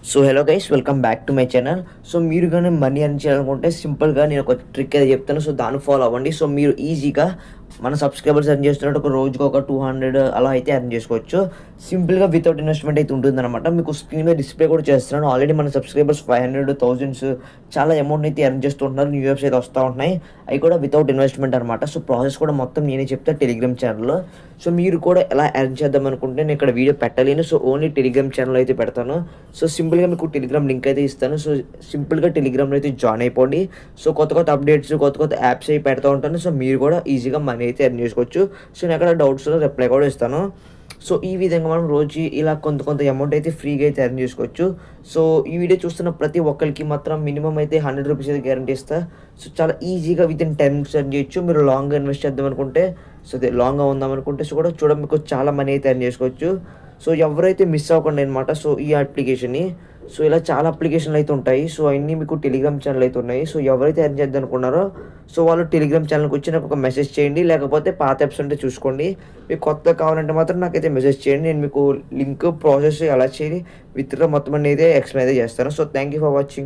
So hello guys, welcome back to my channel. So మీరు కానీ money earn చేయాలనుకుంటే సింపుల్గా నేను ఒక ట్రిక్ అయితే చెప్తాను. సో దాన్ని ఫాలో అవ్వండి. సో మీరు ఈజీగా మన సబ్స్క్రైబర్స్ ఎర్న్ చేస్తున్నట్టు ఒక రోజుకి ఒక 200 అలా అయితే ఎర్న్ చేసుకోవచ్చు. సింపుల్గా వితౌట్ ఇన్వెస్ట్మెంట్ అయితే ఉంటుందన్నమాట. మీకు స్క్రీన్ మీద డిస్ప్లే కూడా చేస్తున్నాను. ఆల్రెడీ మన సబ్స్క్రైబర్స్ 500 థౌజండ్స్ చాలా అమౌంట్ అయితే ఎర్న్ చేస్తూ ఉంటున్నారు. న్యూ ఇయర్స్ అయితే వస్తూ ఉంటున్నాయి. అవి కూడా వితౌట్ ఇన్వెస్ట్మెంట్ అనమాట. సో ప్రాసెస్ కూడా మొత్తం నేనే చెప్తాను టెలిగ్రామ్ ఛానల్లో. సో మీరు కూడా ఎలా ఎర్న్ చేద్దాం అనుకుంటే నేను ఇక్కడ వీడియో పెట్టలేను. సో ఓన్లీ టెలిగ్రామ్ ఛానల్ అయితే పెడతాను. సో సింపుల్గా మీకు టెలిగ్రామ్ లింక్ అయితే ఇస్తాను. సో సింపుల్గా టెలిగ్రామ్లో అయితే జాయిన్ అయిపోండి. సో కొత్త కొత్త అప్డేట్స్, కొత్త కొత్త యాప్స్ అవి పెడతా ఉంటాను. సో మీరు కూడా ఈజీగా మనీ అయితే ఎర్న్ చేసుకోవచ్చు. సో నేను అక్కడ డౌట్స్లో రిప్లై కూడా ఇస్తాను. సో ఈ విధంగా మనం రోజు ఇలా కొంత కొంత అమౌంట్ అయితే ఫ్రీగా అయితే ఎర్న్ చేసుకోవచ్చు. సో ఈ వీడియో చూస్తున్న ప్రతి ఒక్కరికి మాత్రం మినిమం అయితే 100 రూపీస్ అయితే గ్యారంటీ ఇస్తా. సో చాలా ఈజీగా వితిన్ 10 మినిట్స్ ఎర్న్ చేయొచ్చు. మీరు లాంగ్గా ఇన్వెస్ట్ చేద్దాం అనుకుంటే, సో అదే లాంగ్గా ఉందాం అనుకుంటే సో కూడా మీకు చాలా మనీ అయితే ఎర్న్ చేసుకోవచ్చు. సో ఎవరైతే మిస్ అవ్వకండి అనమాట. సో ఈ అప్లికేషన్ని, సో ఇలా చాలా అప్లికేషన్లు అయితే ఉంటాయి. సో అన్నీ మీకు టెలిగ్రామ్ ఛానల్ అయితే ఉన్నాయి. సో ఎవరైతే ఎర్న్ చేద్దాం అనుకున్నారో సో వాళ్ళు టెలిగ్రామ్ ఛానల్కి వచ్చి నాకు ఒక మెసేజ్ చేయండి. లేకపోతే పాత యాప్స్ ఉంటే చూసుకోండి. మీకు కొత్త కావాలంటే మాత్రం నాకైతే మెసేజ్ చేయండి. నేను మీకు లింక్, ప్రాసెస్ ఎలా చేయాలి, విత్డ్రా మొత్తం అనేది ఎక్స్ప్లెయిన్ అయితే చేస్తాను. So thank you for watching.